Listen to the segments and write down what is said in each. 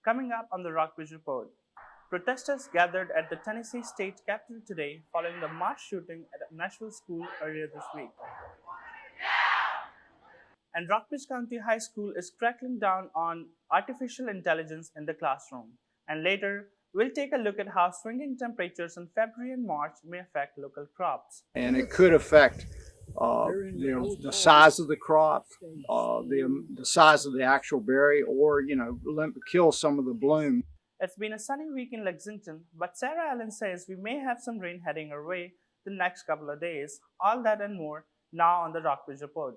Coming up on the Rockbridge Report, protesters gathered at the Tennessee state capitol today following the mass shooting at a Nashville school earlier this week. And Rockbridge County High School is cracking down on artificial intelligence in the classroom. And later, we'll take a look at how swinging temperatures in February and March may affect local crops. And it could affect the size of the crop, the size of the actual berry, or kill some of the bloom. It's been a sunny week in Lexington, but Sarah Allen says we may have some rain heading our way the next couple of days. All that and more now on the Rockbridge Report.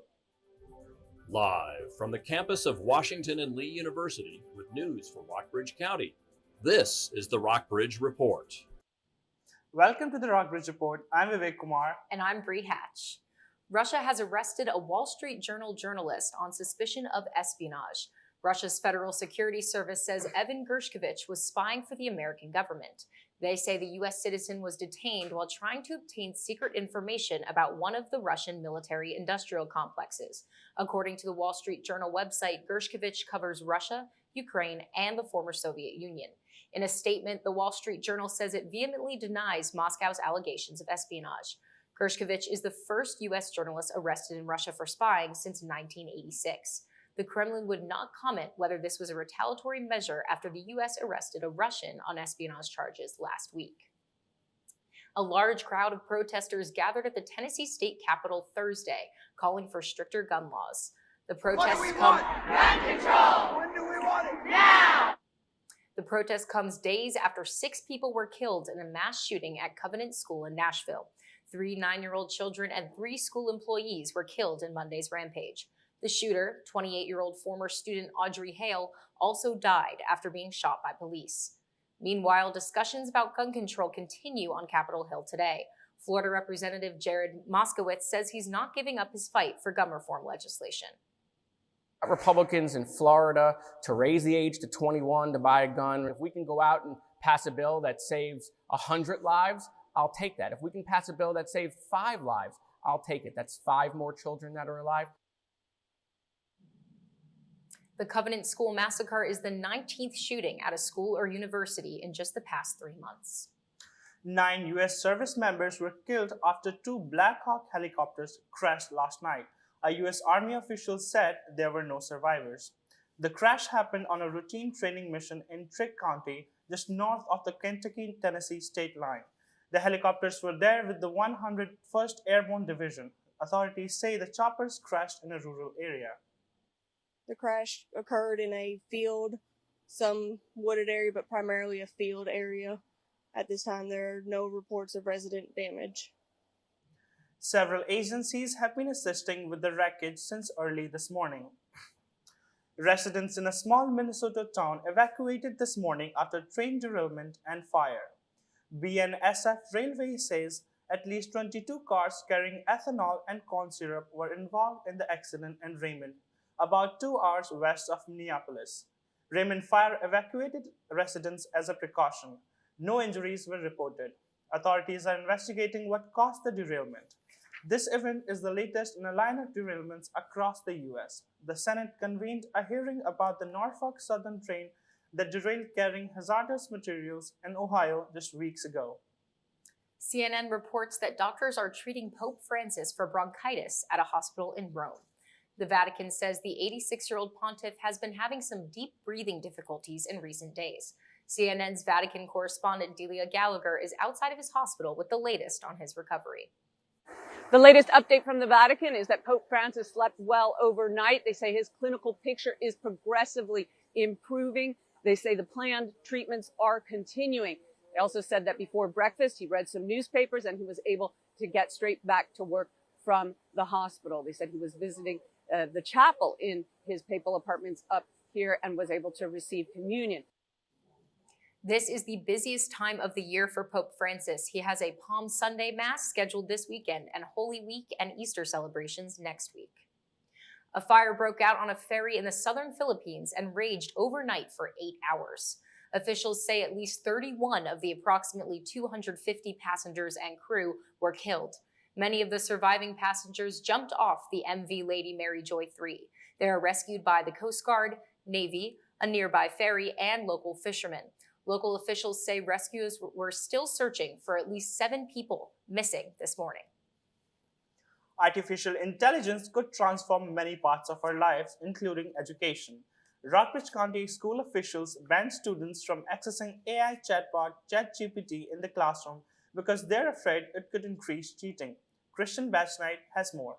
Live from the campus of Washington and Lee University with news for Rockbridge County, this is the Rockbridge Report. Welcome to the Rockbridge Report. I'm Vivek Kumar. And I'm Bree Hatch. Russia has arrested a Wall Street Journal journalist on suspicion of espionage. Russia's Federal Security Service says Evan Gershkovich was spying for the American government. They say the U.S. citizen was detained while trying to obtain secret information about one of the Russian military-industrial complexes. According to the Wall Street Journal website, Gershkovich covers Russia, Ukraine, and the former Soviet Union. In a statement, the Wall Street Journal says it vehemently denies Moscow's allegations of espionage. Gershkovich is the first U.S. journalist arrested in Russia for spying since 1986. The Kremlin would not comment whether this was a retaliatory measure after the U.S. arrested a Russian on espionage charges last week. A large crowd of protesters gathered at the Tennessee state capitol Thursday, calling for stricter gun laws. The protests come. Gun control! When do we want it? Now! The protest comes days after 6 people were killed in a mass shooting at Covenant School in Nashville. 3 9-year-old children and 3 school employees were killed in Monday's rampage. The shooter, 28-year-old former student Audrey Hale, also died after being shot by police. Meanwhile, discussions about gun control continue on Capitol Hill today. Florida Representative Jared Moskowitz says he's not giving up his fight for gun reform legislation. Republicans in Florida to raise the age to 21 to buy a gun. If we can go out and pass a bill that saves 100 lives, I'll take that. If we can pass a bill that saves 5 lives, I'll take it. That's 5 more children that are alive. The Covenant School massacre is the 19th shooting at a school or university in just the past 3 months. 9 U.S. service members were killed after 2 Black Hawk helicopters crashed last night. A U.S. Army official said there were no survivors. The crash happened on a routine training mission in Trigg County, just north of the Kentucky-Tennessee state line. The helicopters were there with the 101st Airborne Division. Authorities say the choppers crashed in a rural area. The crash occurred in a field, some wooded area, but primarily a field area. At this time, there are no reports of resident damage. Several agencies have been assisting with the wreckage since early this morning. Residents in a small Minnesota town evacuated this morning after train derailment and fire. BNSF Railway says at least 22 cars carrying ethanol and corn syrup were involved in the accident in Raymond, about 2 hours west of Minneapolis. Raymond Fire evacuated residents as a precaution. No injuries were reported. Authorities are investigating what caused the derailment. This event is the latest in a line of derailments across the U.S. The Senate convened a hearing about the Norfolk Southern train that derailed carrying hazardous materials in Ohio just weeks ago. CNN reports that doctors are treating Pope Francis for bronchitis at a hospital in Rome. The Vatican says the 86-year-old pontiff has been having some deep breathing difficulties in recent days. CNN's Vatican correspondent Delia Gallagher is outside of his hospital with the latest on his recovery. The latest update from the Vatican is that Pope Francis slept well overnight. They say his clinical picture is progressively improving. They say the planned treatments are continuing. They also said that before breakfast, he read some newspapers and he was able to get straight back to work from the hospital. They said he was visiting the chapel in his papal apartments up here and was able to receive communion. This is the busiest time of the year for Pope Francis. He has a Palm Sunday Mass scheduled this weekend and Holy Week and Easter celebrations next week. A fire broke out on a ferry in the southern Philippines and raged overnight for 8 hours. Officials say at least 31 of the approximately 250 passengers and crew were killed. Many of the surviving passengers jumped off the MV Lady Mary Joy 3. They are rescued by the Coast Guard, Navy, a nearby ferry, and local fishermen. Local officials say rescuers were still searching for at least 7 people missing this morning. Artificial intelligence could transform many parts of our lives, including education. Rockbridge County school officials banned students from accessing AI chatbot ChatGPT in the classroom because they're afraid it could increase cheating. Christian Batchnight has more.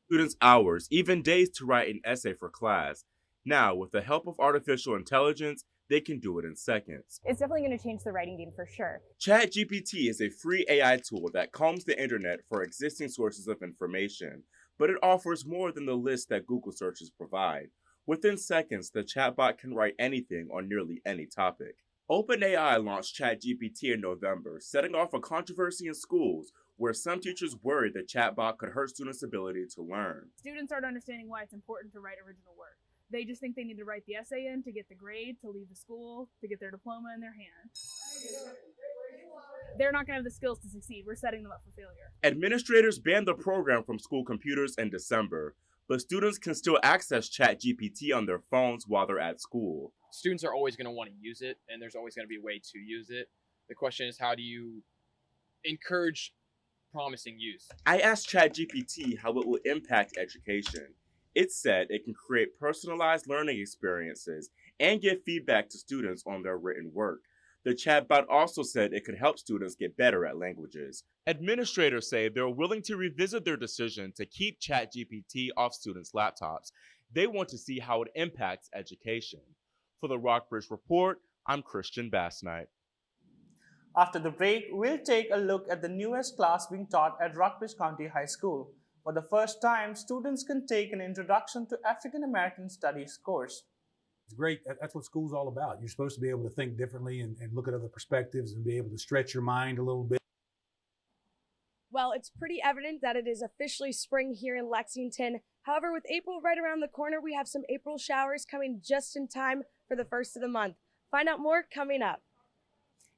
Students hours, even days to write an essay for class. Now, with the help of artificial intelligence, they can do it in seconds. It's definitely going to change the writing game for sure. ChatGPT is a free AI tool that combs the internet for existing sources of information, but it offers more than the list that Google searches provide. Within seconds, the chatbot can write anything on nearly any topic. OpenAI launched ChatGPT in November, setting off a controversy in schools where some teachers worried the chatbot could hurt students' ability to learn. Students aren't understanding why it's important to write original work. They just think they need to write the essay in to get the grade, to leave the school, to get their diploma in their hand. They're not going to have the skills to succeed. We're setting them up for failure. Administrators banned the program from school computers in December, but students can still access ChatGPT on their phones while they're at school. Students are always going to want to use it, and there's always going to be a way to use it. The question is, how do you encourage promising use? I asked ChatGPT how it will impact education. It said it can create personalized learning experiences and give feedback to students on their written work. The chatbot also said it could help students get better at languages. Administrators say they're willing to revisit their decision to keep ChatGPT off students' laptops. They want to see how it impacts education. For the Rockbridge Report, I'm Christian Bassnight. After the break, we'll take a look at the newest class being taught at Rockbridge County High School. For the first time, students can take an Introduction to African American Studies course. It's great. That's what school's all about. You're supposed to be able to think differently and look at other perspectives and be able to stretch your mind a little bit. Well, it's pretty evident that it is officially spring here in Lexington. However, with April right around the corner, we have some April showers coming just in time for the first of the month. Find out more coming up.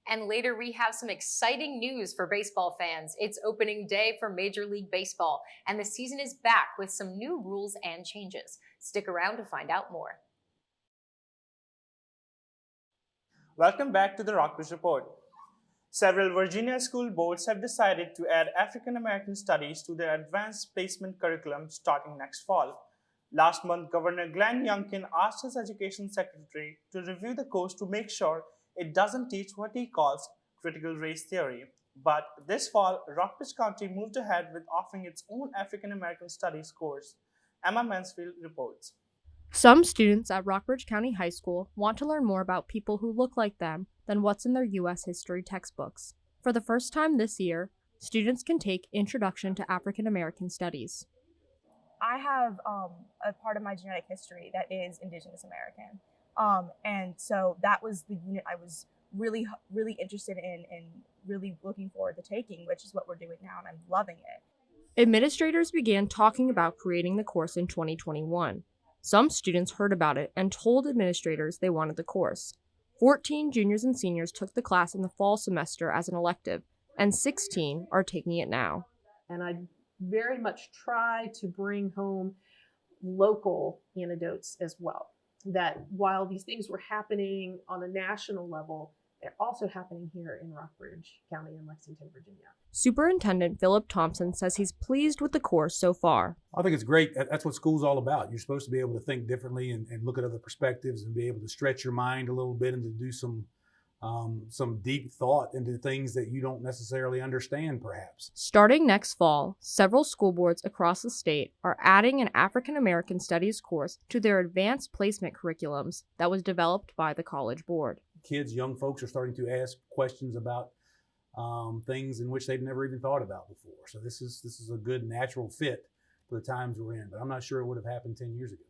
And later, we have some exciting news for baseball fans. It's opening day for Major League Baseball, and the season is back with some new rules and changes. Stick around to find out more. Welcome back to the Rockbridge Report. Several Virginia school boards have decided to add African American studies to their advanced placement curriculum starting next fall. Last month, Governor Glenn Youngkin asked his education secretary to review the course to make sure it doesn't teach what he calls critical race theory. But this fall, Rockbridge County moved ahead with offering its own African American Studies course. Emma Mansfield reports. Some students at Rockbridge County High School want to learn more about people who look like them than what's in their U.S. history textbooks. For the first time this year, students can take Introduction to African American Studies. I have a part of my genetic history that is Indigenous American. And so that was the unit I was really interested in and really looking forward to taking, which is what we're doing now, and I'm loving it. Administrators began talking about creating the course in 2021. Some students heard about it and told administrators they wanted the course. 14 juniors and seniors took the class in the fall semester as an elective, and 16 are taking it now. And I very much try to bring home local anecdotes as well. That while these things were happening on a national level, they're also happening here in Rockbridge County in Lexington, Virginia. Superintendent Philip Thompson says he's pleased with the course so far. I think it's great. That's what school's all about. You're supposed to be able to think differently and look at other perspectives and be able to stretch your mind a little bit and to do some deep thought into things that you don't necessarily understand, perhaps. Starting next fall, several school boards across the state are adding an African American Studies course to their advanced placement curriculums that was developed by the College Board. Kids, young folks are starting to ask questions about things in which they've never even thought about before. So this is a good natural fit for the times we're in, but I'm not sure it would have happened 10 years ago.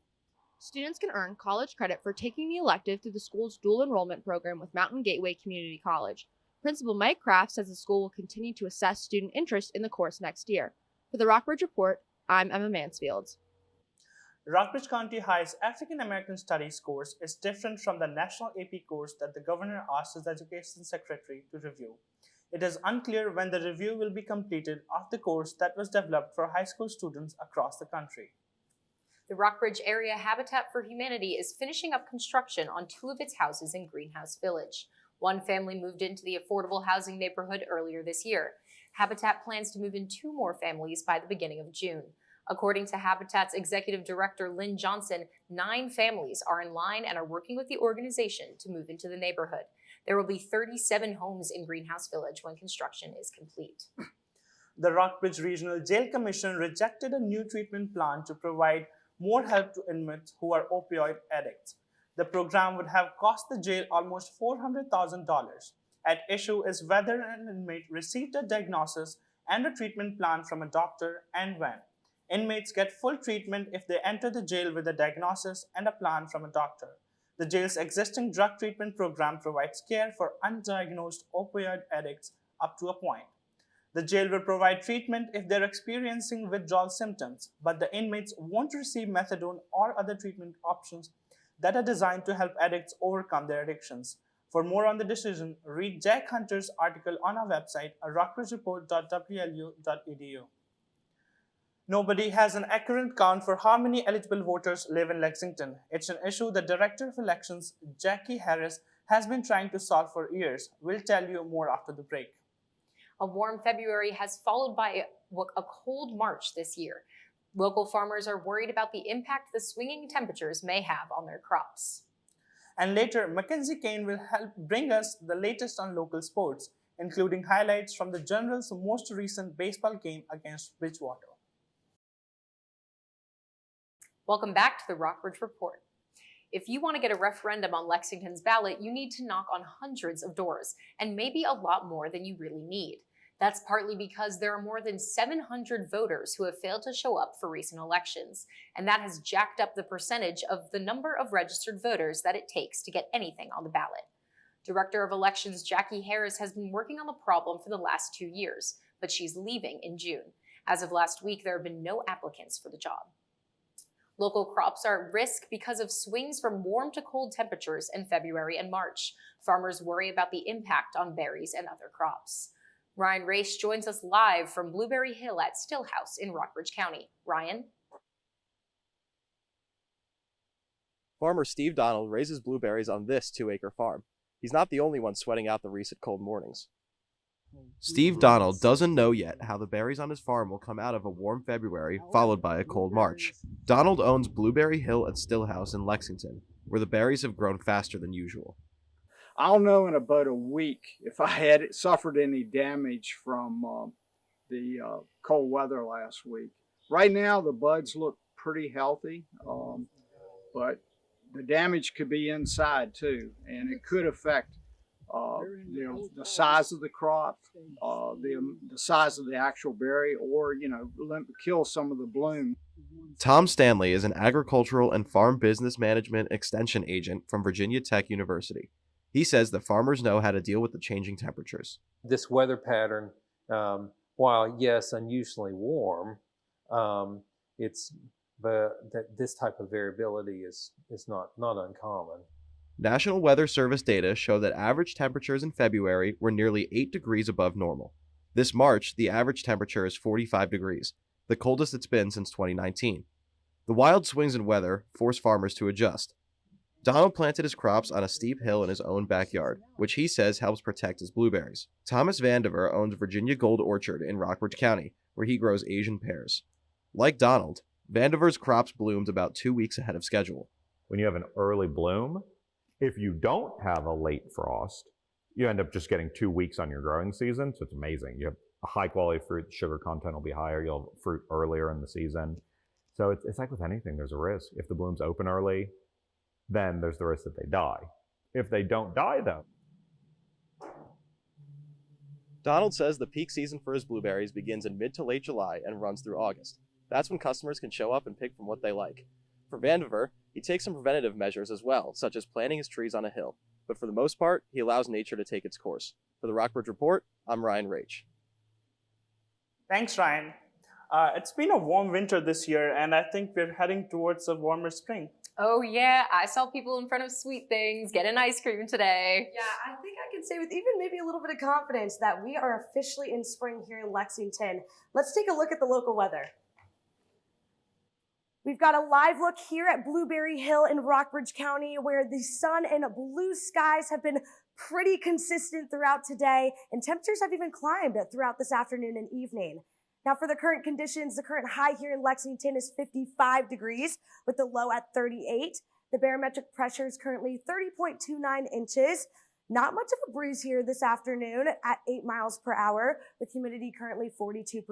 Students can earn college credit for taking the elective through the school's dual enrollment program with Mountain Gateway Community College. Principal Mike Kraft says the school will continue to assess student interest in the course next year. For the Rockbridge Report, I'm Emma Mansfield. Rockbridge County High's African American Studies course is different from the national AP course that the governor asked his education secretary to review. It is unclear when the review will be completed of the course that was developed for high school students across the country. The Rockbridge Area Habitat for Humanity is finishing up construction on 2 of its houses in Greenhouse Village. One family moved into the affordable housing neighborhood earlier this year. Habitat plans to move in 2 more families by the beginning of June. According to Habitat's executive director, Lynn Johnson, 9 families are in line and are working with the organization to move into the neighborhood. There will be 37 homes in Greenhouse Village when construction is complete. The Rockbridge Regional Jail Commission rejected a new treatment plan to provide more help to inmates who are opioid addicts. The program would have cost the jail almost $400,000. At issue is whether an inmate received a diagnosis and a treatment plan from a doctor and when. Inmates get full treatment if they enter the jail with a diagnosis and a plan from a doctor. The jail's existing drug treatment program provides care for undiagnosed opioid addicts up to a point. The jail will provide treatment if they're experiencing withdrawal symptoms, but the inmates won't receive methadone or other treatment options that are designed to help addicts overcome their addictions. For more on the decision, read Jack Hunter's article on our website, rockbridgereport.wlu.edu. Nobody has an accurate count for how many eligible voters live in Lexington. It's an issue the Director of Elections, Jackie Harris, has been trying to solve for years. We'll tell you more after the break. A warm February has followed by a cold March this year. Local farmers are worried about the impact the swinging temperatures may have on their crops. And later, Mackenzie Kane will help bring us the latest on local sports, including highlights from the Generals' most recent baseball game against Bridgewater. Welcome back to the Rockbridge Report. If you want to get a referendum on Lexington's ballot, you need to knock on hundreds of doors, and maybe a lot more than you really need. That's partly because there are more than 700 voters who have failed to show up for recent elections, and that has jacked up the percentage of the number of registered voters that it takes to get anything on the ballot. Director of Elections Jackie Harris has been working on the problem for the last 2 years, but she's leaving in June. As of last week, there have been no applicants for the job. Local crops are at risk because of swings from warm to cold temperatures in February and March. Farmers worry about the impact on berries and other crops. Ryan Race joins us live from Blueberry Hill at Stillhouse in Rockbridge County. Ryan? Farmer Steve Donald raises blueberries on this 2-acre farm. He's not the only one sweating out the recent cold mornings. Steve Donald doesn't know yet how the berries on his farm will come out of a warm February followed by a cold March. Donald owns Blueberry Hill at Stillhouse in Lexington, where the berries have grown faster than usual. I'll know in about a week if I had suffered any damage from the cold weather last week. Right now, the buds look pretty healthy, but the damage could be inside too, and it could affect the size of the crop, the size of the actual berry, or kill some of the bloom. Tom Stanley is an agricultural and farm business management extension agent from Virginia Tech University. He says that farmers know how to deal with the changing temperatures. This weather pattern, while yes, unusually warm, this type of variability is not uncommon. National Weather Service data show that average temperatures in February were nearly 8 degrees above normal. This March, the average temperature is 45 degrees, the coldest it's been since 2019. The wild swings in weather force farmers to adjust. Donald planted his crops on a steep hill in his own backyard, which he says helps protect his blueberries. Thomas Vandiver owns Virginia Gold Orchard in Rockbridge County, where he grows Asian pears. Like Donald, Vandiver's crops bloomed about 2 weeks ahead of schedule. When you have an early bloom, if you don't have a late frost, you end up just getting 2 weeks on your growing season, so it's amazing. You have a high quality fruit, the sugar content will be higher, you'll have fruit earlier in the season. So it's like with anything, there's a risk. If the blooms open early, then there's the risk that they die. If they don't die, though. Donald says the peak season for his blueberries begins in mid to late July and runs through August. That's when customers can show up and pick from what they like. For Vandiver, he takes some preventative measures as well, such as planting his trees on a hill. But for the most part, he allows nature to take its course. For the Rockbridge Report, I'm Ryan Rach. Thanks, Ryan. It's been a warm winter this year, and I think we're heading towards a warmer spring. Oh yeah, I saw people in front of Sweet Things getting ice cream today. Yeah, I think I can say with even maybe a little bit of confidence that we are officially in spring here in Lexington. Let's take a look at the local weather. We've got a live look here at Blueberry Hill in Rockbridge County, where the sun and blue skies have been pretty consistent throughout today, and temperatures have even climbed throughout this afternoon and evening. Now for the current conditions, the current high here in Lexington is 55 degrees with the low at 38. The barometric pressure is currently 30.29 inches. Not much of a breeze here this afternoon at 8 miles per hour, with humidity currently 42%.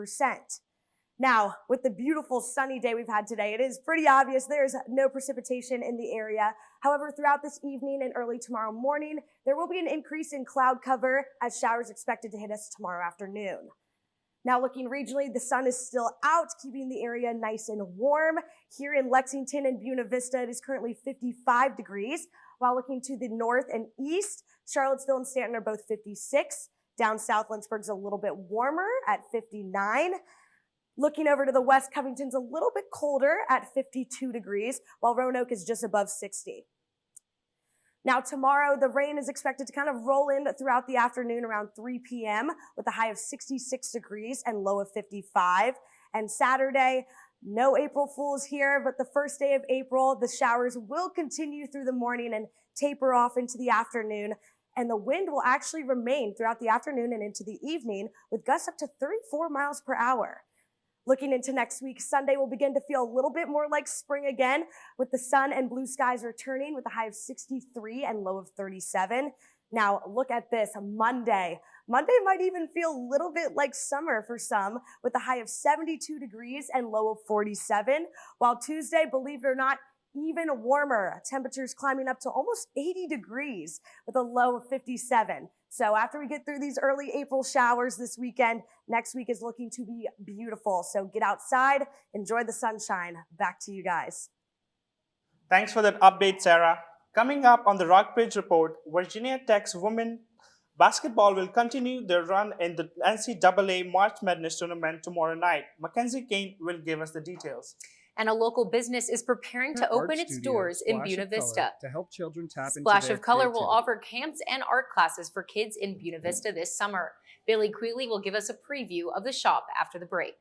Now, with the beautiful sunny day we've had today, it is pretty obvious there's no precipitation in the area. However, throughout this evening and early tomorrow morning, there will be an increase in cloud cover as showers expected to hit us tomorrow afternoon. Now looking regionally, the sun is still out, keeping the area nice and warm. Here in Lexington and Buena Vista, it is currently 55 degrees, while looking to the north and east, Charlottesville and Stanton are both 56. Down south, Lynchburg's a little bit warmer at 59. Looking over to the west, Covington's a little bit colder at 52 degrees, while Roanoke is just above 60. Now tomorrow, the rain is expected to kind of roll in throughout the afternoon around 3 p.m. with a high of 66 degrees and low of 55. And Saturday, no April Fools here, but the first day of April, the showers will continue through the morning and taper off into the afternoon. And the wind will actually remain throughout the afternoon and into the evening with gusts up to 34 miles per hour. Looking into next week, Sunday will begin to feel a little bit more like spring again, with the sun and blue skies returning with a high of 63 and low of 37. Now, look at this, Monday. Monday might even feel a little bit like summer for some, with a high of 72 degrees and low of 47, while Tuesday, believe it or not, even warmer. Temperatures climbing up to almost 80 degrees with a low of 57. So after we get through these early April showers this weekend, next week is looking to be beautiful. So get outside, enjoy the sunshine. Back to you guys. Thanks for that update, Sarah. Coming up on the Rockbridge Report, Virginia Tech's women basketball will continue their run in the NCAA March Madness tournament tomorrow night. Mackenzie Kane will give us the details. And a local business is preparing to open its doors in Buena Vista. To help children tap into Splash their of Color will creativity. offer camps and art classes for kids in Buena Vista this summer. Billy Queeley will give us a preview of the shop after the break.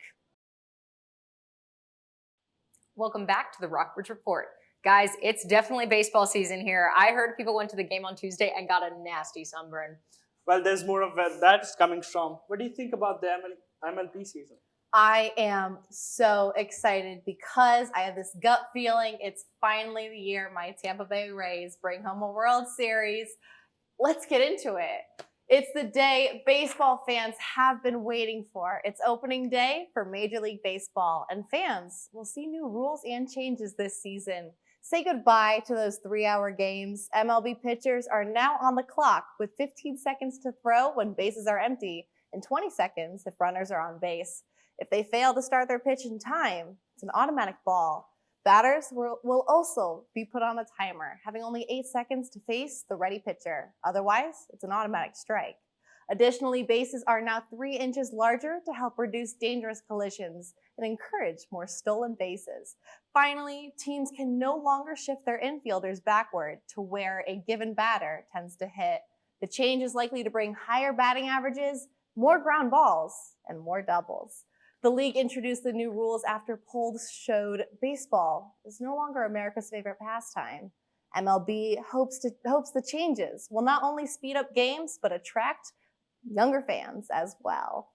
Welcome back to the Rockbridge Report. Guys, it's definitely baseball season here. I heard people went to the game on Tuesday and got a nasty sunburn. Well, there's more of that's coming from. What do you think about the MLB season? I am so excited because I have this gut feeling it's finally the year my Tampa Bay Rays bring home a World Series. Let's get into it. It's the day baseball fans have been waiting for. It's opening day for Major League Baseball, and fans will see new rules and changes this season. Say goodbye to those 3-hour games. MLB pitchers are now on the clock with 15 seconds to throw when bases are empty and 20 seconds if runners are on base. If they fail to start their pitch in time, it's an automatic ball. Batters will also be put on a timer, having only 8 seconds to face the ready pitcher. Otherwise, it's an automatic strike. Additionally, bases are now 3 inches larger to help reduce dangerous collisions and encourage more stolen bases. Finally, teams can no longer shift their infielders backward to where a given batter tends to hit. The change is likely to bring higher batting averages, more ground balls, and more doubles. The league introduced the new rules after polls showed baseball is no longer America's favorite pastime. MLB hopes the changes will not only speed up games, but attract younger fans as well.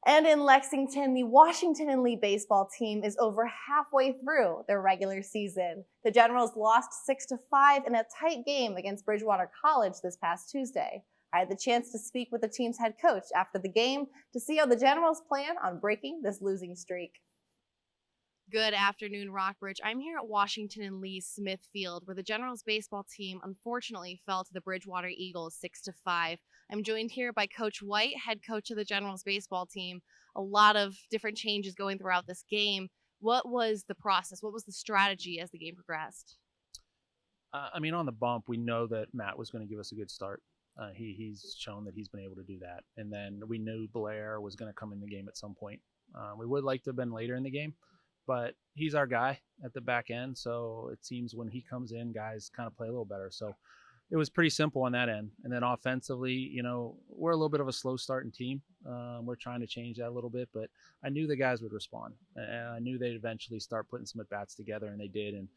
And in Lexington, the Washington and Lee baseball team is over halfway through their regular season. The Generals lost 6-5 in a tight game against Bridgewater College this past Tuesday. I had the chance to speak with the team's head coach after the game to see how the Generals plan on breaking this losing streak. Good afternoon, Rockbridge. I'm here at Washington and Lee Smith Field, where the Generals baseball team unfortunately fell to the Bridgewater Eagles 6-5. I'm joined here by Coach White, head coach of the Generals baseball team. A lot of different changes going throughout this game. What was the process? What was the strategy as the game progressed? On the bump, we know that Matt was going to give us a good start. He's shown that he's been able to do that. And then we knew Blair was going to come in the game at some point. We would like to have been later in the game, but he's our guy at the back end. So it seems when he comes in, guys kind of play a little better. So it was pretty simple on that end. And then offensively, we're a little bit of a slow starting team. We're trying to change that a little bit, but I knew the guys would respond, and I knew they'd eventually start putting some at bats together, and they did, and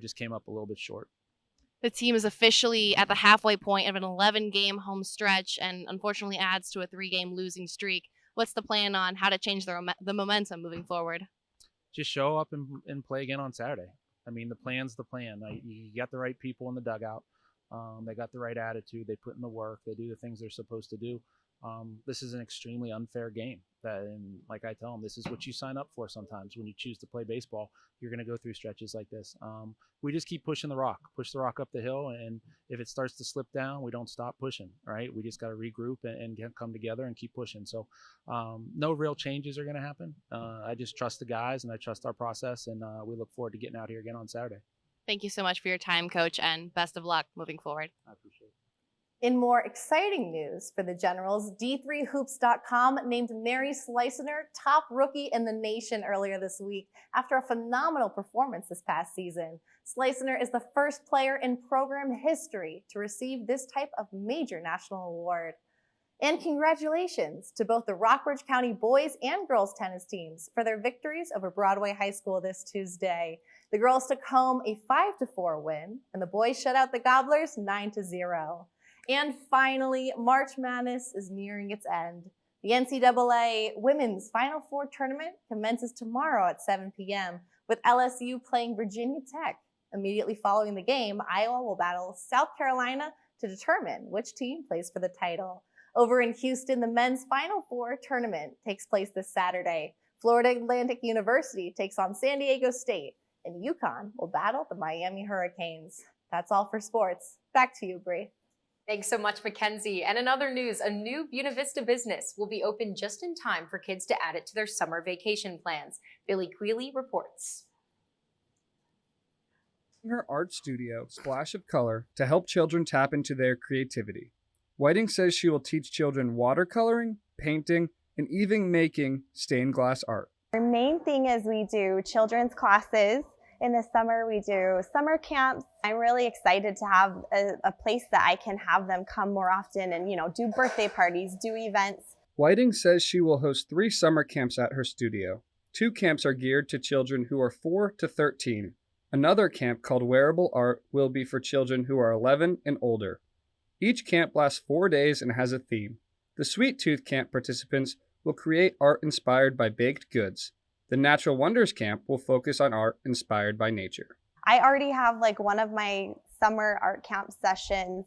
just came up a little bit short. The team is officially at the halfway point of an 11-game home stretch and unfortunately adds to a 3-game losing streak. What's the plan on how to change the momentum moving forward? Just show up and play again on Saturday. I mean, the plan's the plan. You got the right people in the dugout. They got the right attitude. They put in the work. They do the things they're supposed to do. This is an extremely unfair game. And like I tell them, this is what you sign up for sometimes when you choose to play baseball. You're going to go through stretches like this. We just keep pushing the rock, push the rock up the hill. And if it starts to slip down, we don't stop pushing, right? We just got to regroup and come together and keep pushing. So no real changes are going to happen. I just trust the guys and I trust our process. And we look forward to getting out here again on Saturday. Thank you so much for your time, Coach, and best of luck moving forward. I appreciate it. In more exciting news for the Generals, D3Hoops.com named Mary Sliciner top rookie in the nation earlier this week after a phenomenal performance this past season. Sliciner is the first player in program history to receive this type of major national award. And congratulations to both the Rockbridge County boys and girls tennis teams for their victories over Broadway High School this Tuesday. The girls took home a 5-4 win, and the boys shut out the Gobblers 9-0. And finally, March Madness is nearing its end. The NCAA Women's Final Four tournament commences tomorrow at 7 p.m. with LSU playing Virginia Tech. Immediately following the game, Iowa will battle South Carolina to determine which team plays for the title. Over in Houston, the men's Final Four tournament takes place this Saturday. Florida Atlantic University takes on San Diego State, and UConn will battle the Miami Hurricanes. That's all for sports. Back to you, Bree. Thanks so much, Mackenzie. And in other news, a new Buena Vista business will be open just in time for kids to add it to their summer vacation plans. Billy Quealy reports. Her art studio, Splash of Color, to help children tap into their creativity. Whiting says she will teach children watercoloring, painting, and even making stained glass art. Our main thing is we do children's classes. In the summer, we do summer camps. I'm really excited to have a place that I can have them come more often and, do birthday parties, do events. Whiting says she will host 3 summer camps at her studio. 2 camps are geared to children who are 4 to 13. Another camp called Wearable Art will be for children who are 11 and older. Each camp lasts 4 days and has a theme. The Sweet Tooth Camp participants will create art inspired by baked goods. The Natural Wonders Camp will focus on art inspired by nature. I already have one of my summer art camp sessions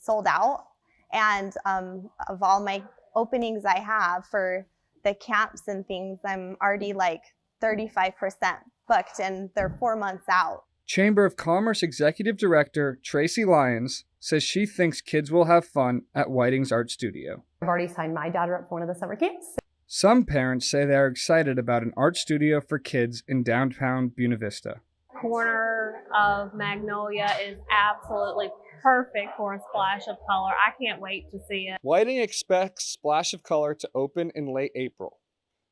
sold out. And of all my openings I have for the camps and things, I'm already 35% booked and they're 4 months out. Chamber of Commerce Executive Director Tracy Lyons says she thinks kids will have fun at Whiting's Art Studio. I've already signed my daughter up for one of the summer camps. Some parents say they are excited about an art studio for kids in downtown Buena Vista. Corner of Magnolia is absolutely perfect for a splash of color. I can't wait to see it. Whiting expects Splash of Color to open in late April.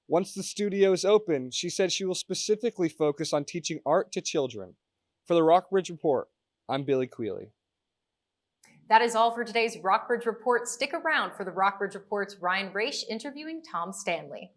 Once the studio is open, she said she will specifically focus on teaching art to children. For the Rockbridge Report, I'm Billy Quealy. That is all for today's Rockbridge Report. Stick around for the Rockbridge Report's Ryan Raish interviewing Tom Stanley.